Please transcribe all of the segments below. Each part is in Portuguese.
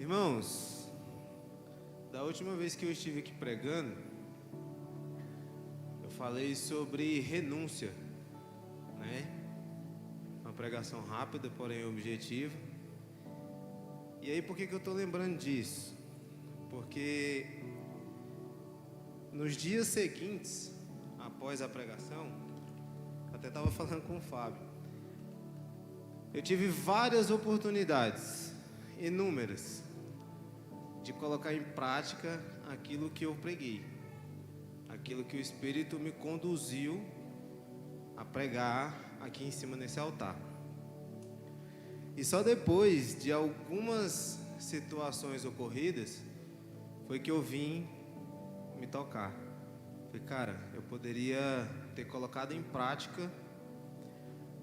Irmãos, da última vez que eu estive aqui pregando, eu falei sobre renúncia, né? Uma pregação rápida, porém objetiva. E aí, por que eu estou lembrando disso? Porque nos dias seguintes, após a pregação, até estava falando com o Fábio, eu tive várias oportunidades, inúmeras, de colocar em prática aquilo que eu preguei, aquilo que o Espírito me conduziu a pregar aqui em cima nesse altar. E só depois de algumas situações ocorridas foi que eu vim me tocar. Falei, cara, eu poderia ter colocado em prática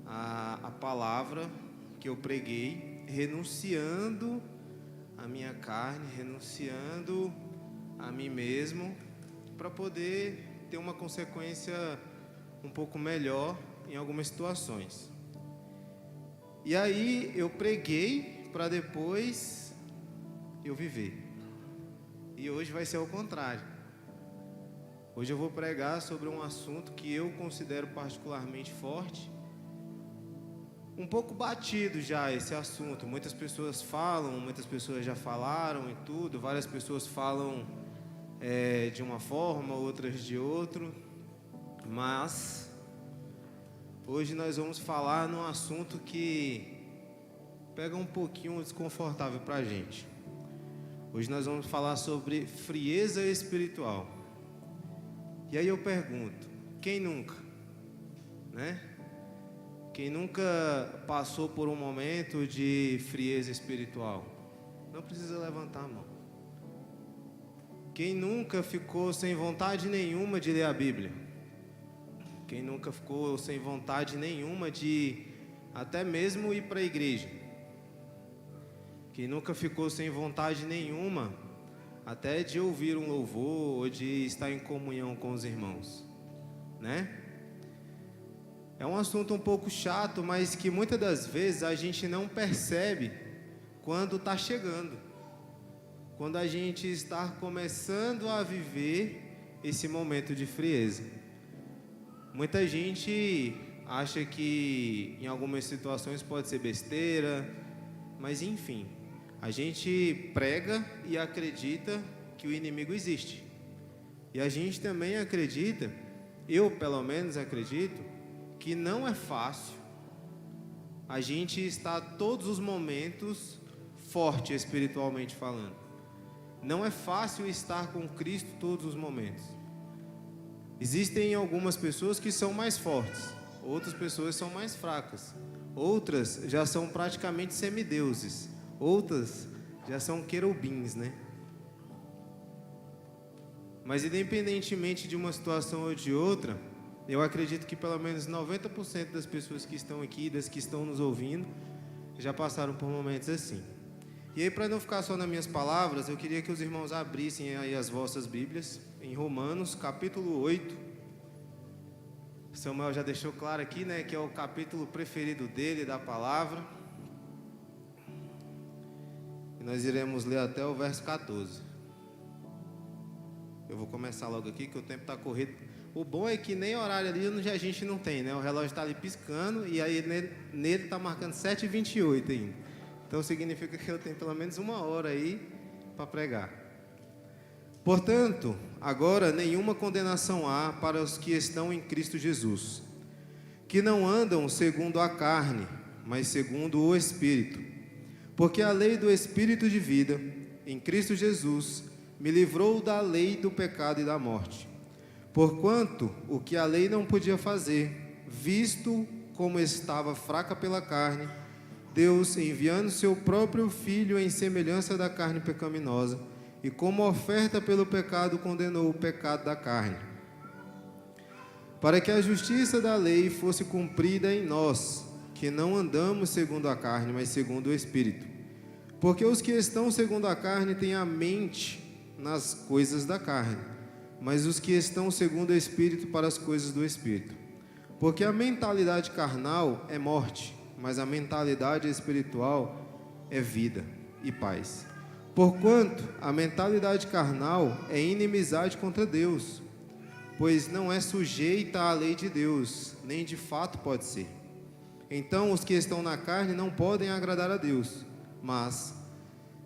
a palavra que eu preguei, renunciando a minha carne, renunciando a mim mesmo, para poder ter uma consequência um pouco melhor em algumas situações. E aí eu preguei para depois eu viver. E hoje vai ser o contrário. Hoje eu vou pregar sobre um assunto que eu considero particularmente forte. Um pouco batido já esse assunto. Muitas pessoas falam, muitas pessoas já falaram e tudo. Várias pessoas falam de uma forma, outras de outro. Mas hoje nós vamos falar num assunto que pega um pouquinho desconfortável para a gente. Hoje nós vamos falar sobre frieza espiritual. E aí eu pergunto, quem nunca? Né? Quem nunca passou por um momento de frieza espiritual? Não precisa levantar a mão. Quem nunca ficou sem vontade nenhuma de ler a Bíblia? Quem nunca ficou sem vontade nenhuma de até mesmo ir para a igreja? Quem nunca ficou sem vontade nenhuma até de ouvir um louvor ou de estar em comunhão com os irmãos, né? É um assunto um pouco chato, mas que muitas das vezes a gente não percebe quando está chegando, quando a gente está começando a viver esse momento de frieza. Muita gente acha que em algumas situações pode ser besteira, mas enfim, a gente prega e acredita que o inimigo existe. E a gente também acredita, eu pelo menos acredito, que não é fácil a gente estar todos os momentos forte espiritualmente falando. Não é fácil estar com Cristo todos os momentos. Existem algumas pessoas que são mais fortes, outras pessoas são mais fracas, outras já são praticamente semideuses, outras já são querubins, né? Mas independentemente de uma situação ou de outra, eu acredito que pelo menos 90% das pessoas que estão aqui, das que estão nos ouvindo, já passaram por momentos assim. E aí, para não ficar só nas minhas palavras, eu queria que os irmãos abrissem aí as vossas Bíblias, em Romanos, capítulo 8. Samuel já deixou claro aqui, né, que é o capítulo preferido dele, da palavra. E nós iremos ler até o verso 14. Eu vou começar logo aqui, que o tempo está corrido. O bom é que nem horário ali a gente não tem, né? O relógio está ali piscando e aí nele está marcando 7h28 ainda. Então significa que eu tenho pelo menos 1 hora aí para pregar. Portanto, agora nenhuma condenação há para os que estão em Cristo Jesus, que não andam segundo a carne, mas segundo o Espírito. Porque a lei do Espírito de vida, em Cristo Jesus, me livrou da lei do pecado e da morte. Porquanto o que a lei não podia fazer, visto como estava fraca pela carne, Deus, enviando seu próprio Filho em semelhança da carne pecaminosa, e como oferta pelo pecado, condenou o pecado da carne, para que a justiça da lei fosse cumprida em nós, que não andamos segundo a carne, mas segundo o Espírito. Porque os que estão segundo a carne têm a mente nas coisas da carne, mas os que estão segundo o Espírito para as coisas do Espírito. Porque a mentalidade carnal é morte, mas a mentalidade espiritual é vida e paz. Porquanto a mentalidade carnal é inimizade contra Deus, pois não é sujeita à lei de Deus, nem de fato pode ser. Então os que estão na carne não podem agradar a Deus. Mas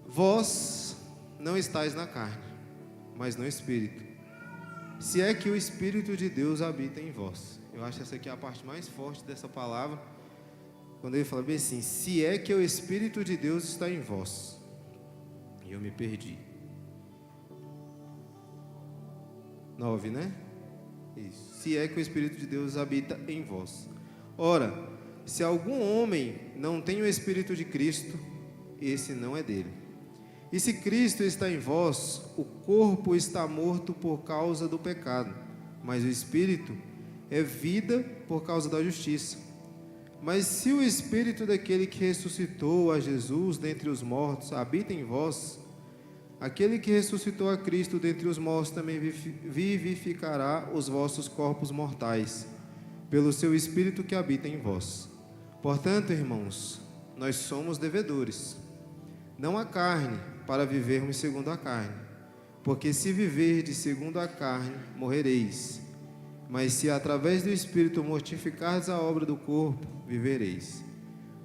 vós não estáis na carne, mas no Espírito, se é que o Espírito de Deus habita em vós. Eu acho essa aqui a parte mais forte dessa palavra, quando ele fala bem assim: se é que o Espírito de Deus está em vós. E eu me perdi. 9, né? Isso. Se é que o Espírito de Deus habita em vós. Ora, se algum homem não tem o Espírito de Cristo, esse não é dele. E se Cristo está em vós, o corpo está morto por causa do pecado, mas o Espírito é vida por causa da justiça. Mas se o Espírito daquele que ressuscitou a Jesus dentre os mortos habita em vós, aquele que ressuscitou a Cristo dentre os mortos também vivificará os vossos corpos mortais, pelo seu Espírito que habita em vós. Portanto, irmãos, nós somos devedores, não à carne, para vivermos segundo a carne. Porque se viverdes segundo a carne, morrereis. Mas se através do Espírito mortificardes a obra do corpo, vivereis.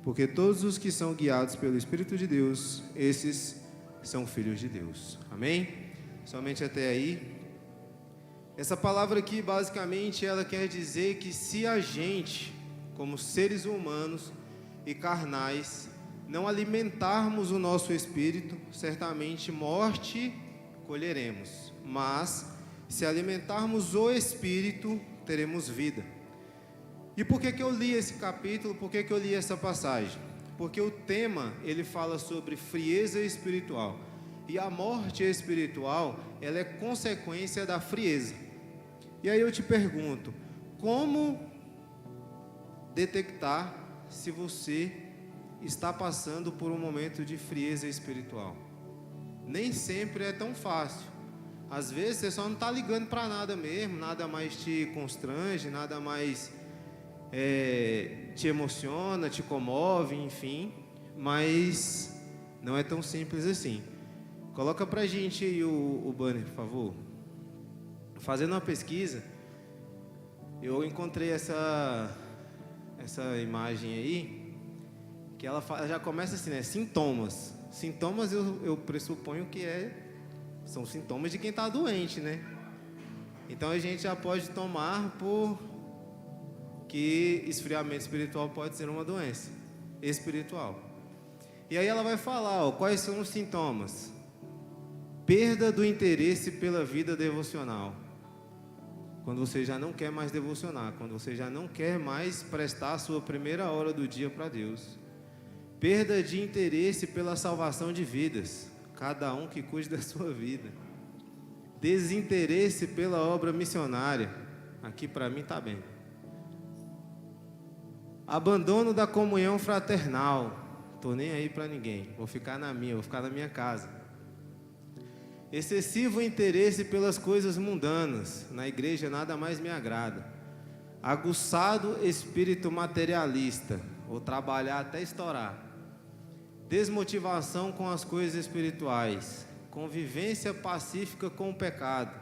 Porque todos os que são guiados pelo Espírito de Deus, esses são filhos de Deus. Amém? Somente até aí. Essa palavra aqui, basicamente, ela quer dizer que se a gente, como seres humanos e carnais, não alimentarmos o nosso espírito, certamente morte colheremos. Mas, se alimentarmos o espírito, teremos vida. E por que eu li esse capítulo? Por que eu li essa passagem? Porque o tema, ele fala sobre frieza espiritual. E a morte espiritual, ela é consequência da frieza. E aí eu te pergunto, como detectar se você está passando por um momento de frieza espiritual? Nem sempre é tão fácil. Às vezes você só não está ligando para nada mesmo, nada mais te constrange, nada mais te emociona, te comove, enfim. Mas não é tão simples assim. Coloca para a gente aí o banner, por favor. Fazendo uma pesquisa, eu encontrei essa imagem aí, que ela já começa assim, né? Sintomas. Sintomas eu pressuponho que são sintomas de quem está doente, né? Então a gente já pode tomar por que esfriamento espiritual pode ser uma doença espiritual. E aí ela vai falar, quais são os sintomas? Perda do interesse pela vida devocional. Quando você já não quer mais devocionar, quando você já não quer mais prestar a sua primeira hora do dia para Deus. Perda de interesse pela salvação de vidas, cada um que cuide da sua vida. Desinteresse pela obra missionária, aqui para mim está bem. Abandono da comunhão fraternal, estou nem aí para ninguém, vou ficar na minha casa. Excessivo interesse pelas coisas mundanas, na igreja nada mais me agrada. Aguçado espírito materialista, vou trabalhar até estourar. Desmotivação com as coisas espirituais, convivência pacífica com o pecado,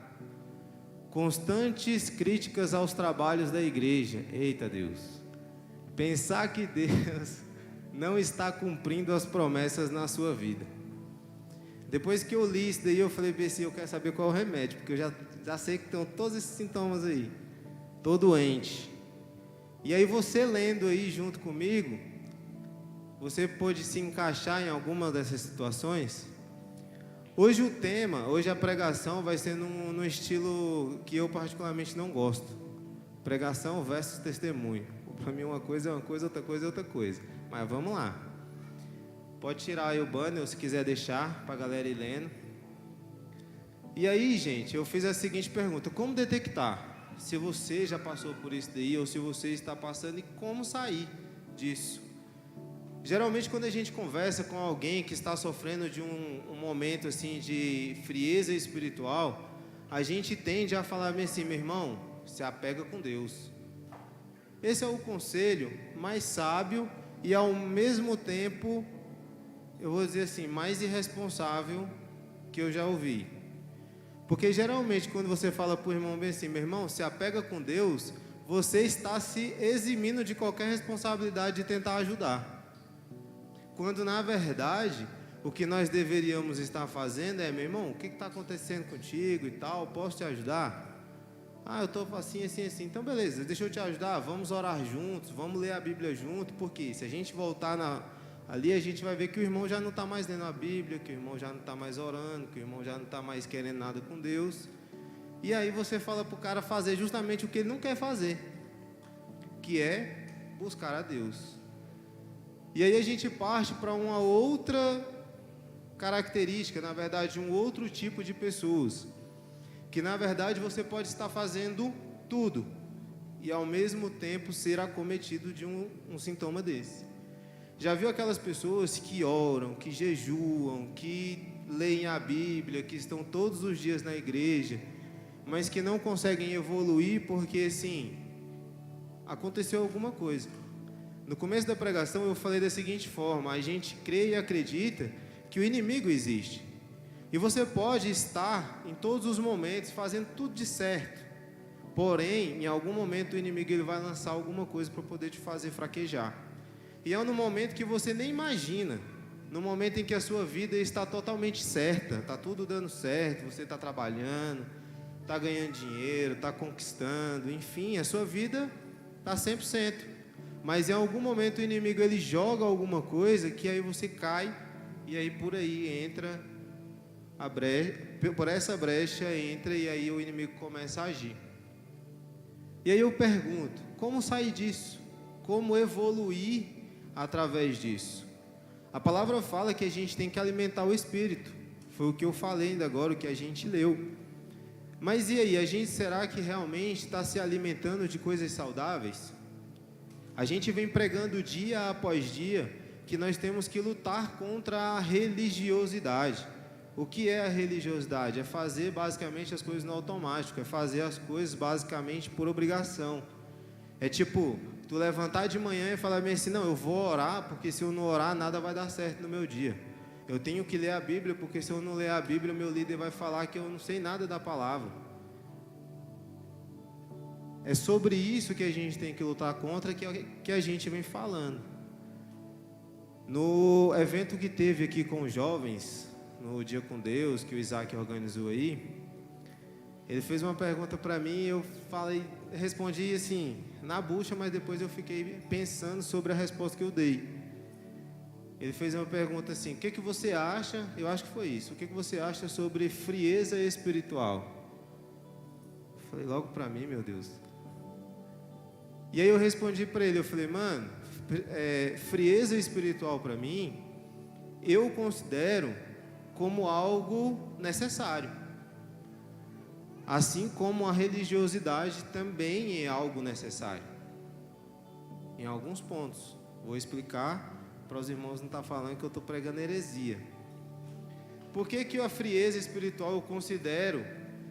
constantes críticas aos trabalhos da igreja. Eita Deus, pensar que Deus não está cumprindo as promessas na sua vida. Depois que eu li isso daí, eu falei assim, eu quero saber qual é o remédio, porque eu já sei que estão todos esses sintomas aí. Estou doente. E aí você lendo aí junto comigo, você pode se encaixar em alguma dessas situações? Hoje a pregação vai ser num estilo que eu particularmente não gosto. Pregação versus testemunho. Para mim uma coisa é uma coisa, outra coisa é outra coisa. Mas vamos lá. Pode tirar aí o banner, ou se quiser deixar para a galera ir lendo. E aí, gente, eu fiz a seguinte pergunta: como detectar se você já passou por isso daí, ou se você está passando, e como sair disso? Geralmente, quando a gente conversa com alguém que está sofrendo de um momento assim de frieza espiritual, a gente tende a falar assim, meu irmão, se apega com Deus. Esse é o conselho mais sábio e ao mesmo tempo eu vou dizer assim, mais irresponsável que eu já ouvi. Porque geralmente quando você fala para o irmão bem assim, meu irmão, se apega com Deus, você está se eximindo de qualquer responsabilidade de tentar ajudar. Quando na verdade, o que nós deveríamos estar fazendo é, meu irmão, o que está acontecendo contigo e tal, posso te ajudar? Ah, eu estou assim, assim, assim. Então, beleza, deixa eu te ajudar. Vamos orar juntos, vamos ler a Bíblia junto. Porque se a gente voltar ali, a gente vai ver que o irmão já não está mais lendo a Bíblia, que o irmão já não está mais orando, que o irmão já não está mais querendo nada com Deus. E aí você fala para o cara fazer justamente o que ele não quer fazer, que é buscar a Deus. E aí a gente parte para uma outra característica, na verdade, um outro tipo de pessoas. Que na verdade você pode estar fazendo tudo e ao mesmo tempo ser acometido de um sintoma desse. Já viu aquelas pessoas que oram, que jejuam, que leem a Bíblia, que estão todos os dias na igreja, mas que não conseguem evoluir porque assim, aconteceu alguma coisa. No começo da pregação eu falei da seguinte forma: a gente crê e acredita que o inimigo existe. E você pode estar em todos os momentos fazendo tudo de certo. Porém, em algum momento o inimigo ele vai lançar alguma coisa para poder te fazer fraquejar. E é no momento que você nem imagina. No momento em que a sua vida está totalmente certa, está tudo dando certo, você está trabalhando, está ganhando dinheiro, está conquistando, enfim, a sua vida está 100%. Mas em algum momento o inimigo ele joga alguma coisa que aí você cai e aí por aí entra a brecha, por essa brecha entra e aí o inimigo começa a agir. E aí eu pergunto, como sair disso? Como evoluir através disso? A palavra fala que a gente tem que alimentar o espírito. Foi o que eu falei ainda agora, o que a gente leu. Mas e aí, a gente será que realmente está se alimentando de coisas saudáveis? A gente vem pregando dia após dia que nós temos que lutar contra a religiosidade. O que é a religiosidade? É fazer basicamente as coisas no automático, é fazer as coisas basicamente por obrigação. É tipo, tu levantar de manhã e falar bem assim, não, eu vou orar, porque se eu não orar, nada vai dar certo no meu dia. Eu tenho que ler a Bíblia, porque se eu não ler a Bíblia, meu líder vai falar que eu não sei nada da palavra. É sobre isso que a gente tem que lutar contra, que a gente vem falando. No evento que teve aqui com os jovens, no Dia com Deus, que o Isaac organizou aí, ele fez uma pergunta para mim, eu respondi assim, na bucha, mas depois eu fiquei pensando sobre a resposta que eu dei. Ele fez uma pergunta assim, o que você acha, eu acho que foi isso, o que você acha sobre frieza espiritual? Eu falei logo para mim, meu Deus. E aí eu respondi para ele, eu falei, mano, frieza espiritual para mim, eu considero como algo necessário. Assim como a religiosidade também é algo necessário. Em alguns pontos. Vou explicar para os irmãos não estar falando que eu estou pregando heresia. Por que a frieza espiritual eu considero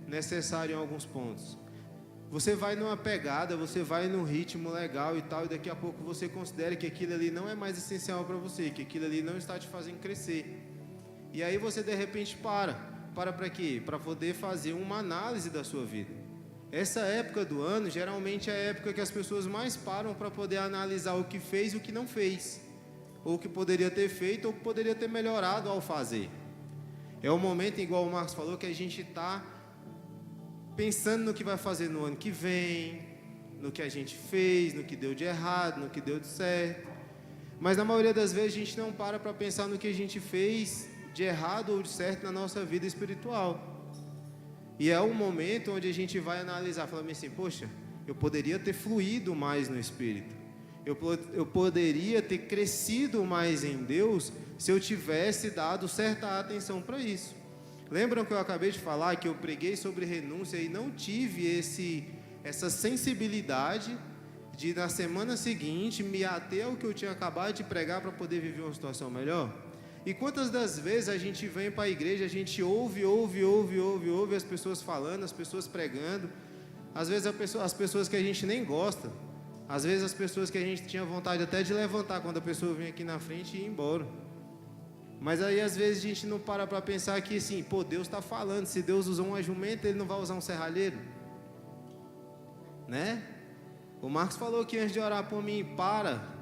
necessário em alguns pontos? Você vai numa pegada, você vai num ritmo legal e tal, e daqui a pouco você considera que aquilo ali não é mais essencial para você, que aquilo ali não está te fazendo crescer. E aí você de repente para quê? Para poder fazer uma análise da sua vida. Essa época do ano geralmente é a época que as pessoas mais param para poder analisar o que fez e o que não fez, ou o que poderia ter feito ou o que poderia ter melhorado ao fazer. É o momento, igual o Marcos falou, que a gente está pensando no que vai fazer no ano que vem, no que a gente fez, no que deu de errado, no que deu de certo. Mas na maioria das vezes a gente não para pensar no que a gente fez de errado ou de certo na nossa vida espiritual. E é um momento onde a gente vai analisar, falando assim, poxa, eu poderia ter fluído mais no Espírito. Eu poderia ter crescido mais em Deus se eu tivesse dado certa atenção para isso. Lembram que eu acabei de falar que eu preguei sobre renúncia e não tive essa sensibilidade de na semana seguinte me ater ao que eu tinha acabado de pregar para poder viver uma situação melhor? E quantas das vezes a gente vem para a igreja, a gente ouve as pessoas falando, as pessoas pregando, às vezes as pessoas que a gente nem gosta, às vezes as pessoas que a gente tinha vontade até de levantar quando a pessoa vem aqui na frente e ir embora. Mas aí às vezes a gente não para pensar que assim, pô, Deus está falando, se Deus usou uma jumenta, Ele não vai usar um serralheiro? Né? O Marcos falou que antes de orar por mim,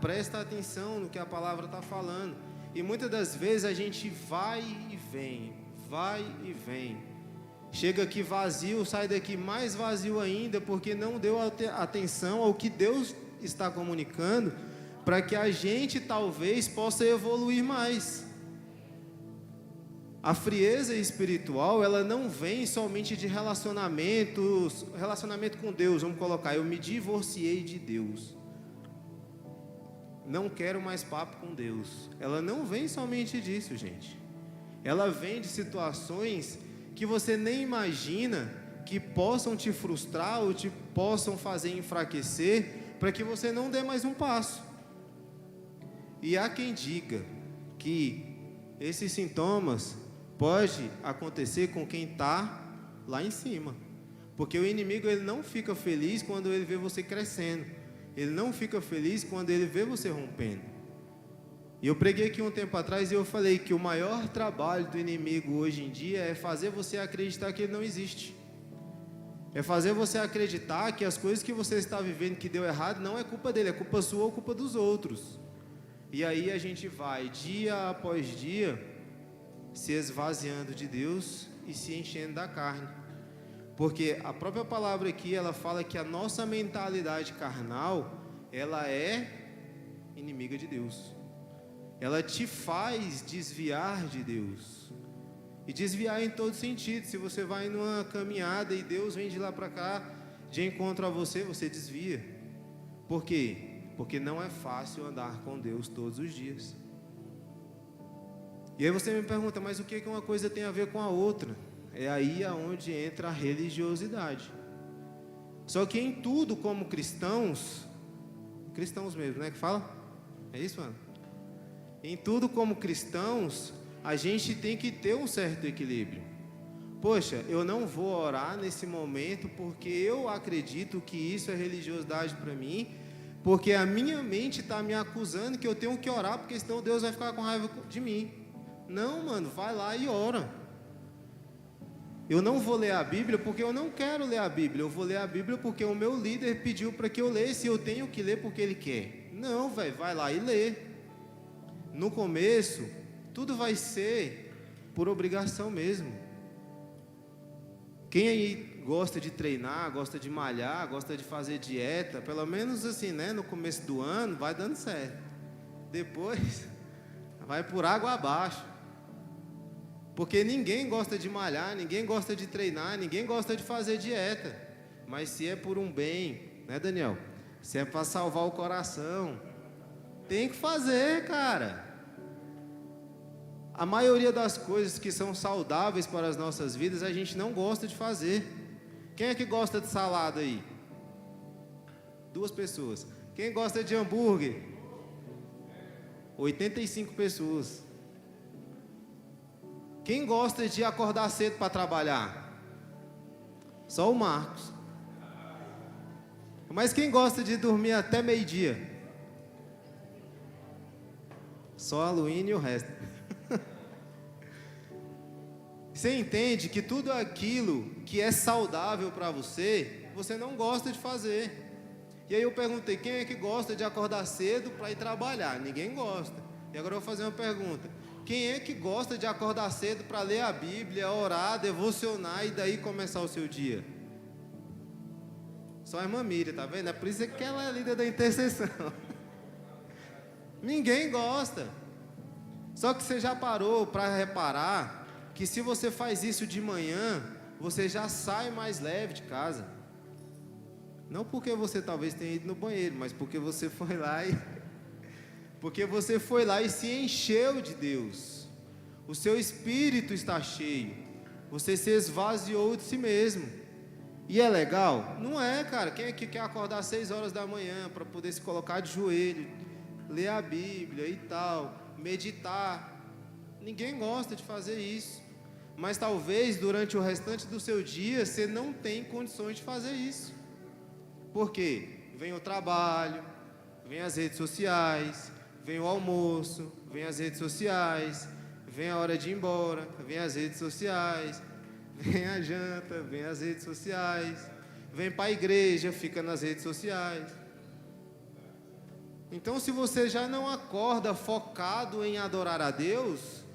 presta atenção no que a palavra está falando. E muitas das vezes a gente vai e vem. Chega aqui vazio, sai daqui mais vazio ainda, porque não deu atenção ao que Deus está comunicando, para que a gente talvez possa evoluir mais. A frieza espiritual, ela não vem somente de relacionamento com Deus, vamos colocar, eu me divorciei de Deus, não quero mais papo com Deus. Ela não vem somente disso, gente. Ela vem de situações que você nem imagina que possam te frustrar ou te possam fazer enfraquecer, para que você não dê mais um passo. E há quem diga que esses sintomas pode acontecer com quem está lá em cima, porque o inimigo ele não fica feliz quando ele vê você crescendo, ele não fica feliz quando ele vê você rompendo. E eu preguei aqui um tempo atrás e eu falei que o maior trabalho do inimigo hoje em dia é fazer você acreditar que ele não existe, é fazer você acreditar que as coisas que você está vivendo que deu errado não é culpa dele, é culpa sua ou culpa dos outros. E aí a gente vai dia após dia se esvaziando de Deus e se enchendo da carne, porque a própria palavra aqui, ela fala que a nossa mentalidade carnal, ela é inimiga de Deus, ela te faz desviar de Deus, e desviar em todo sentido. Se você vai numa caminhada e Deus vem de lá para cá, de encontro a você, você desvia. Por quê? Porque não é fácil andar com Deus todos os dias. E aí você me pergunta, mas o que uma coisa tem a ver com a outra? É aí aonde entra a religiosidade. Só que em tudo, como cristãos mesmo, né, que fala? É isso, mano? Em tudo como cristãos, a gente tem que ter um certo equilíbrio. Poxa, eu não vou orar nesse momento porque eu acredito que isso é religiosidade para mim, porque a minha mente está me acusando que eu tenho que orar, porque senão Deus vai ficar com raiva de mim. Não, mano, vai lá e ora. Eu não vou ler a Bíblia porque eu não quero ler a Bíblia. Eu vou ler a Bíblia porque o meu líder pediu para que eu lesse, e eu tenho que ler porque ele quer. Não, velho, vai lá e lê. No começo, tudo vai ser por obrigação mesmo. Quem aí gosta de treinar, gosta de malhar, gosta de fazer dieta, pelo menos assim, né, no começo do ano, vai dando certo. Depois, vai por água abaixo. Porque ninguém gosta de malhar, ninguém gosta de treinar, ninguém gosta de fazer dieta. Mas se é por um bem, né, Daniel? Se é para salvar o coração, tem que fazer, cara. A maioria das coisas que são saudáveis para as nossas vidas, a gente não gosta de fazer. Quem é que gosta de salada aí? 2 pessoas. Quem gosta de hambúrguer? 85 pessoas. Quem gosta de acordar cedo para trabalhar? Só o Marcos. Mas quem gosta de dormir até meio-dia? Só a Luíne e o resto. Você entende que tudo aquilo que é saudável para você, você não gosta de fazer. E aí eu perguntei, quem é que gosta de acordar cedo para ir trabalhar? Ninguém gosta. E agora eu vou fazer uma pergunta. Quem é que gosta de acordar cedo para ler a Bíblia, orar, devocionar e daí começar o seu dia? Só a irmã Miriam, tá vendo? É por isso que ela é líder da intercessão. Ninguém gosta. Só que você já parou para reparar que se você faz isso de manhã, você já sai mais leve de casa. Não porque você talvez tenha ido no banheiro, mas porque você foi lá e se encheu de Deus. O seu espírito está cheio. Você se esvaziou de si mesmo. E é legal? Não é, cara. Quem é que quer acordar às 6 horas da manhã para poder se colocar de joelho, ler a Bíblia e tal, meditar? Ninguém gosta de fazer isso. Mas talvez durante o restante do seu dia você não tenha condições de fazer isso. Por quê? Vem o trabalho, vem as redes sociais, vem o almoço, vem as redes sociais, vem a hora de ir embora, vem as redes sociais, vem a janta, vem as redes sociais, vem para a igreja, fica nas redes sociais. Então, se você já não acorda focado em adorar a Deus,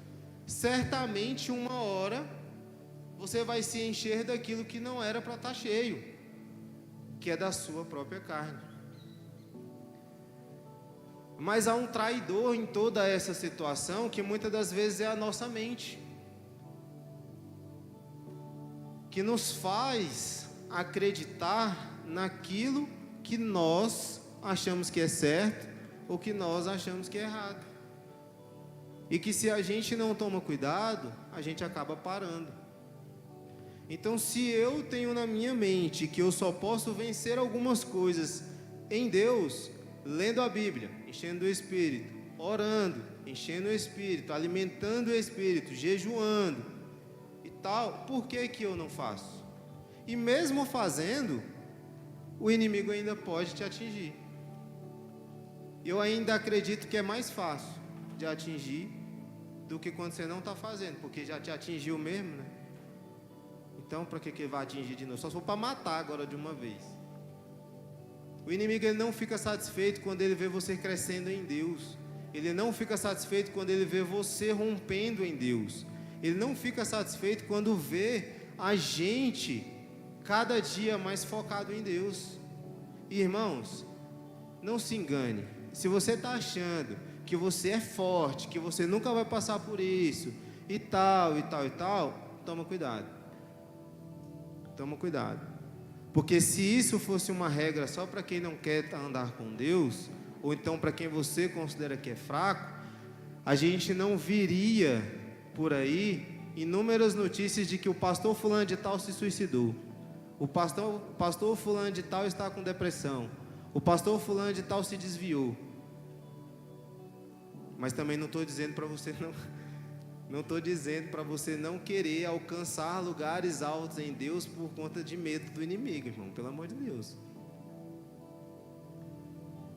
certamente uma hora você vai se encher daquilo que não era para estar cheio, que é da sua própria carne. Mas há um traidor em toda essa situação, que muitas das vezes é a nossa mente, que nos faz acreditar naquilo que nós achamos que é certo ou que nós achamos que é errado. E que se a gente não toma cuidado, a gente acaba parando. Então, se eu tenho na minha mente que eu só posso vencer algumas coisas em Deus, lendo a Bíblia, enchendo o Espírito, orando, enchendo o Espírito, alimentando o Espírito, jejuando e tal, por que que eu não faço? E mesmo fazendo, o inimigo ainda pode te atingir. Eu ainda acredito que é mais fácil de atingir do que quando você não está fazendo, porque já te atingiu mesmo, né? Então, para que ele vai atingir de novo? Só se for para matar agora de uma vez. O inimigo, ele não fica satisfeito quando ele vê você crescendo em Deus. Ele não fica satisfeito quando ele vê você rompendo em Deus. Ele não fica satisfeito quando vê a gente cada dia mais focado em Deus. Irmãos, não se engane. Se você está achando que você é forte, que você nunca vai passar por isso, e tal, e tal, e tal, toma cuidado. Toma cuidado. Porque se isso fosse uma regra só para quem não quer andar com Deus, ou então para quem você considera que é fraco, a gente não viria por aí inúmeras notícias de que o pastor fulano de tal se suicidou, o pastor fulano de tal está com depressão, o pastor fulano de tal se desviou. Mas também não estou dizendo para você não querer alcançar lugares altos em Deus por conta de medo do inimigo, irmão, pelo amor de Deus.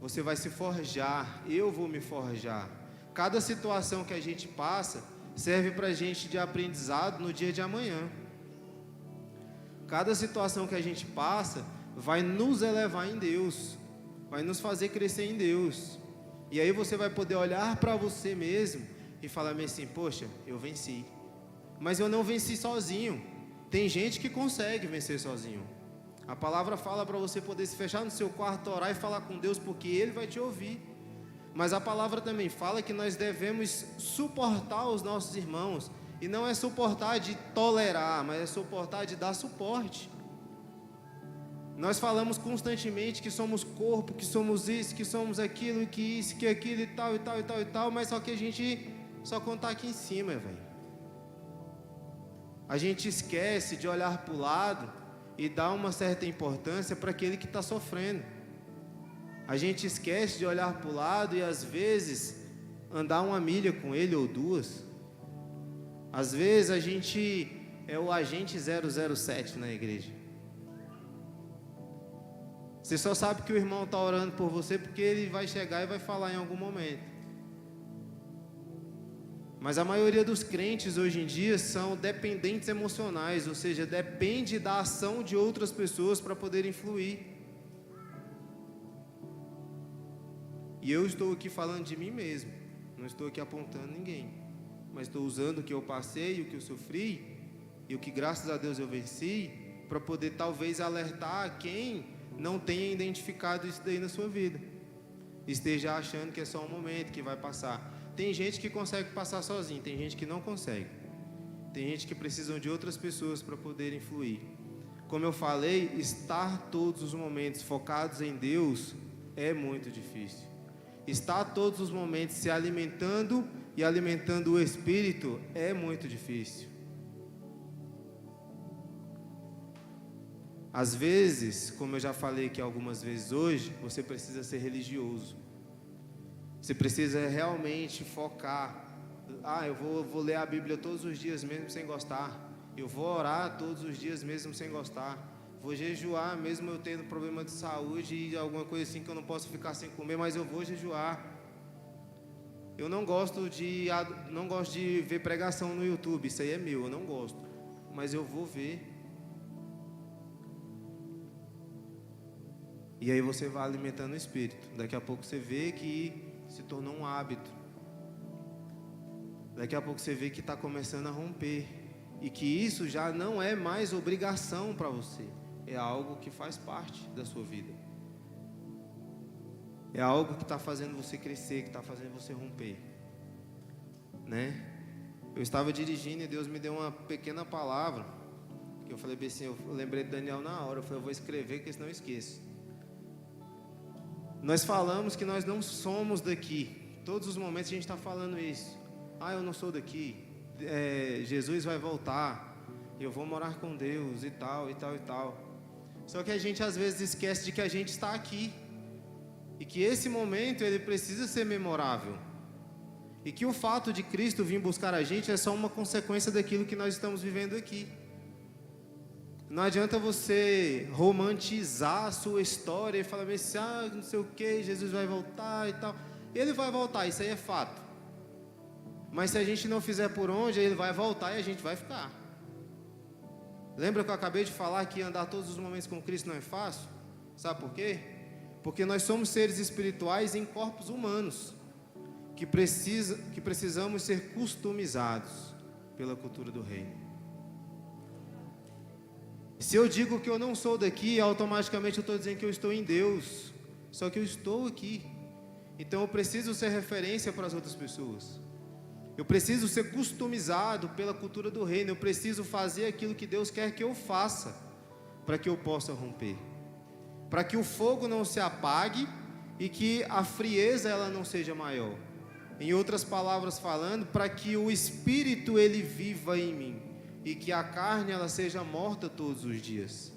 Você vai se forjar, eu vou me forjar. Cada situação que a gente passa serve para a gente de aprendizado no dia de amanhã. Cada situação que a gente passa vai nos elevar em Deus, vai nos fazer crescer em Deus. E aí você vai poder olhar para você mesmo e falar assim: poxa, eu venci. Mas eu não venci sozinho. Tem gente que consegue vencer sozinho. A palavra fala para você poder se fechar no seu quarto, orar e falar com Deus, porque Ele vai te ouvir. Mas a palavra também fala que nós devemos suportar os nossos irmãos. E não é suportar de tolerar, mas é suportar de dar suporte. Nós falamos constantemente que somos corpo, que somos isso, que somos aquilo, que isso, que aquilo e tal, e tal, e tal, e tal. Mas só que a gente só conta aqui em cima, velho. A gente esquece de olhar para o lado e dar uma certa importância para aquele que está sofrendo. A gente esquece de olhar para o lado e às vezes andar uma milha com ele ou duas. Às vezes a gente é o agente 007 na igreja. Você só sabe que o irmão está orando por você porque ele vai chegar e vai falar em algum momento. Mas a maioria dos crentes hoje em dia são dependentes emocionais, ou seja, depende da ação de outras pessoas para poder influir. E eu estou aqui falando de mim mesmo, não estou aqui apontando ninguém, mas estou usando o que eu passei, o que eu sofri e o que graças a Deus eu venci, para poder talvez alertar quem não tenha identificado isso daí na sua vida, esteja achando que é só um momento, que vai passar. Tem gente que consegue passar sozinho, tem gente que não consegue. Tem gente que precisa de outras pessoas para poder influir. Como eu falei, estar todos os momentos focados em Deus é muito difícil. Estar todos os momentos se alimentando e alimentando o Espírito é muito difícil. Às vezes, como eu já falei aqui algumas vezes hoje, você precisa ser religioso. Você precisa realmente focar. Eu vou ler a Bíblia todos os dias mesmo sem gostar. Eu vou orar todos os dias mesmo sem gostar. Vou jejuar mesmo eu tendo problema de saúde e alguma coisa assim que eu não posso ficar sem comer, mas eu vou jejuar. Eu não gosto de ver pregação no YouTube, isso aí é meu, eu não gosto. Mas eu vou ver. E aí você vai alimentando o espírito. Daqui a pouco você vê que se tornou um hábito. Daqui a pouco você vê que está começando a romper. E que isso já não é mais obrigação para você. É algo que faz parte da sua vida. É algo que está fazendo você crescer, que está fazendo você romper. Né? Eu estava dirigindo e Deus me deu uma pequena palavra. Que eu falei assim, eu lembrei de Daniel na hora. Eu falei, eu vou escrever, porque senão eu esqueço. Nós falamos que nós não somos daqui. Todos os momentos a gente está falando isso. Eu não sou daqui. Jesus vai voltar. Eu vou morar com Deus e tal, e tal, e tal. Só que a gente às vezes esquece de que a gente está aqui. E que esse momento ele precisa ser memorável. E que o fato de Cristo vir buscar a gente é só uma consequência daquilo que nós estamos vivendo aqui. Não adianta você romantizar a sua história e falar assim, não sei o que, Jesus vai voltar e tal. Ele vai voltar, isso aí é fato. Mas se a gente não fizer por onde, ele vai voltar e a gente vai ficar. Lembra que eu acabei de falar que andar todos os momentos com Cristo não é fácil? Sabe por quê? Porque nós somos seres espirituais em corpos humanos, que precisamos ser customizados pela cultura do reino. Se eu digo que eu não sou daqui, automaticamente eu estou dizendo que eu estou em Deus. Só que eu estou aqui. Então eu preciso ser referência para as outras pessoas. Eu preciso ser customizado pela cultura do reino. Eu preciso fazer aquilo que Deus quer que eu faça, para que eu possa romper. Para que o fogo não se apague e que a frieza ela não seja maior. Em outras palavras falando, para que o Espírito ele viva em mim. E que a carne ela seja morta todos os dias.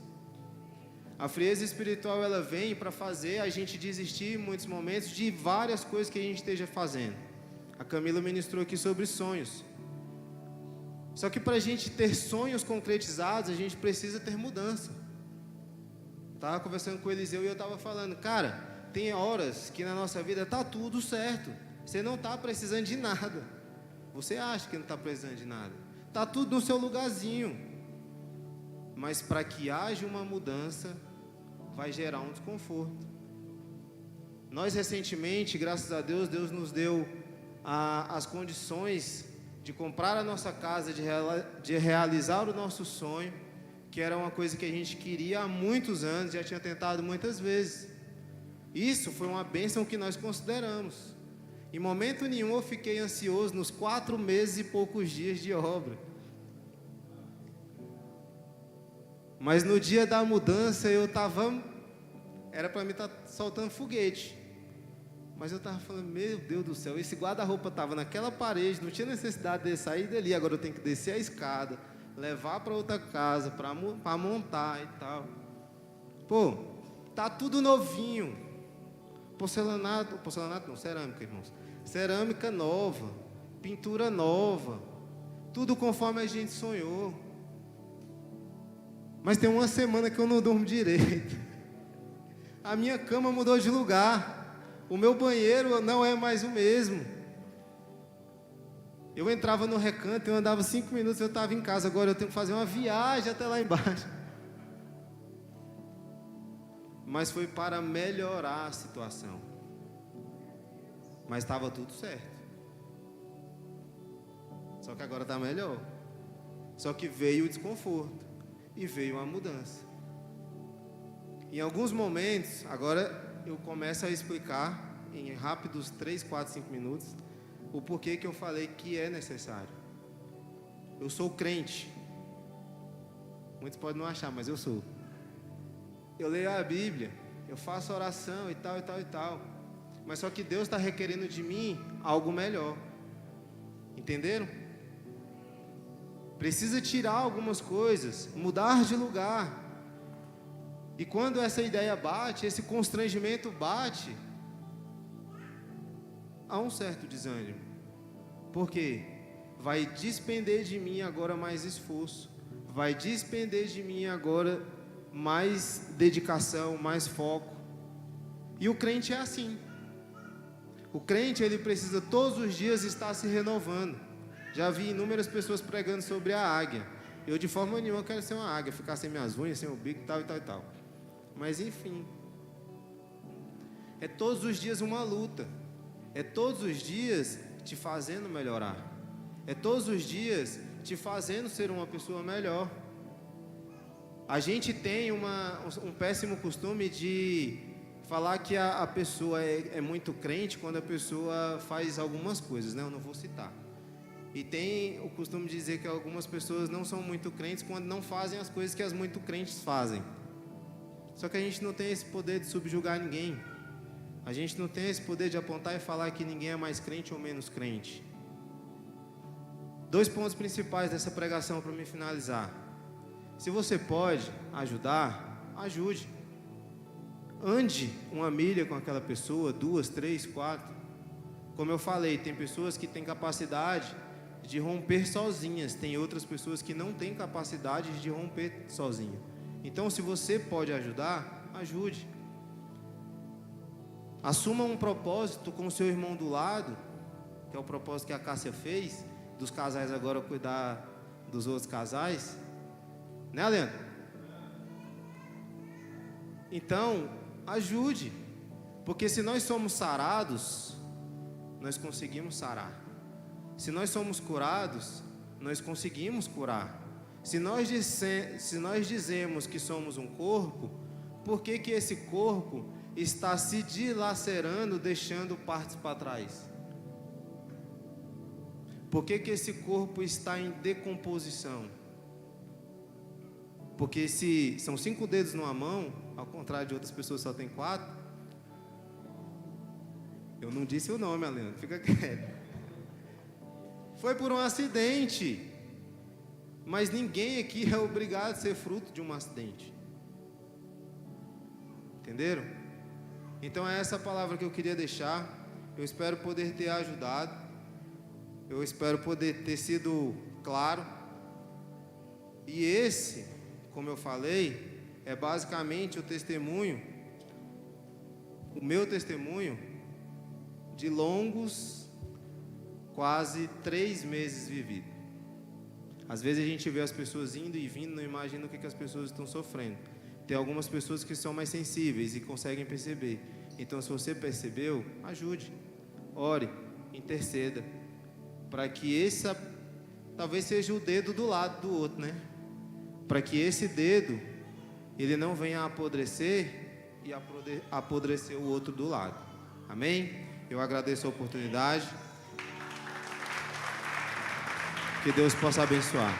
A frieza espiritual ela vem para fazer a gente desistir em muitos momentos de várias coisas que a gente esteja fazendo. A Camila ministrou aqui sobre sonhos. Só que para a gente ter sonhos concretizados, a gente precisa ter mudança. Estava conversando com o Eliseu e eu estava falando, cara, tem horas que na nossa vida está tudo certo. Você não está precisando de nada. Você acha que não está precisando de nada. Está tudo no seu lugarzinho. Mas para que haja uma mudança, vai gerar um desconforto. Nós recentemente, graças a Deus, Deus nos deu as condições de comprar a nossa casa, de realizar o nosso sonho, que era uma coisa que a gente queria há muitos anos, já tinha tentado muitas vezes. Isso foi uma bênção que nós consideramos. Em momento nenhum eu fiquei ansioso nos 4 meses e poucos dias de obra. Mas no dia da mudança era para mim estar soltando foguete. Mas eu estava falando, meu Deus do céu, esse guarda-roupa estava naquela parede, não tinha necessidade de sair dali, agora eu tenho que descer a escada, levar para outra casa, para montar e tal. Pô, tá tudo novinho. Porcelanato não, cerâmica, irmãos. Cerâmica nova, pintura nova, tudo conforme a gente sonhou. Mas tem uma semana que eu não durmo direito. A minha cama mudou de lugar. O meu banheiro não é mais o mesmo. Eu entrava no recanto, eu andava 5 minutos, eu estava em casa. Agora eu tenho que fazer uma viagem até lá embaixo. Mas foi para melhorar a situação. Mas estava tudo certo. Só que agora está melhor. Só que veio o desconforto. E veio a mudança. Em alguns momentos, agora eu começo a explicar em rápidos 3, 4, 5 minutos o porquê que eu falei que é necessário. Eu sou crente. Muitos podem não achar, mas eu sou. Eu leio a Bíblia, eu faço oração e tal, e tal, e tal. Mas só que Deus está requerendo de mim algo melhor. Entenderam? Precisa tirar algumas coisas, mudar de lugar. E quando essa ideia bate, esse constrangimento bate, há um certo desânimo. Por quê? Vai despender de mim agora mais esforço. Vai despender de mim agora mais dedicação, mais foco. E o crente é assim. O crente, ele precisa todos os dias estar se renovando. Já vi inúmeras pessoas pregando sobre a águia. Eu, de forma nenhuma, quero ser uma águia, ficar sem minhas unhas, sem o bico, tal e tal e tal. Mas, enfim. É todos os dias uma luta. É todos os dias te fazendo melhorar. É todos os dias te fazendo ser uma pessoa melhor. A gente tem um péssimo costume de falar que a pessoa é muito crente quando a pessoa faz algumas coisas, né? Eu não vou citar. E tem o costume de dizer que algumas pessoas não são muito crentes quando não fazem as coisas que as muito crentes fazem. Só que a gente não tem esse poder de subjugar ninguém. A gente não tem esse poder de apontar e falar que ninguém é mais crente ou menos crente. 2 pontos principais dessa pregação para me finalizar. Se você pode ajudar, ajude. Ande uma milha com aquela pessoa, 2, 3, 4. Como eu falei, tem pessoas que têm capacidade de romper sozinhas. Tem outras pessoas que não têm capacidade de romper sozinha. Então, se você pode ajudar, ajude. Assuma um propósito com o seu irmão do lado, que é o propósito que a Cássia fez, dos casais agora cuidar dos outros casais. Né, Leandro? Então, ajude. Porque se nós somos sarados, nós conseguimos sarar. Se nós somos curados, nós conseguimos curar. Se nós dizemos que somos um corpo, por que esse corpo está se dilacerando, deixando partes para trás? Por que esse corpo está em decomposição? Porque se são 5 dedos numa mão, ao contrário de outras pessoas só tem 4. Eu não disse o nome, Leandro, fica quieto. Foi por um acidente. Mas ninguém aqui é obrigado a ser fruto de um acidente. Entenderam? Então é essa palavra que eu queria deixar. Eu espero poder ter ajudado. Eu espero poder ter sido claro. E esse, como eu falei, é basicamente o testemunho, o meu testemunho de longos, quase 3 meses vivido. Às vezes a gente vê as pessoas indo e vindo, não imagina o que as pessoas estão sofrendo. Tem algumas pessoas que são mais sensíveis e conseguem perceber. Então, se você percebeu, ajude, ore, interceda, para que esse talvez seja o dedo do lado do outro, né? Para que esse dedo ele não venha a apodrecer e apodrecer o outro do lado. Amém? Eu agradeço a oportunidade. Que Deus possa abençoar.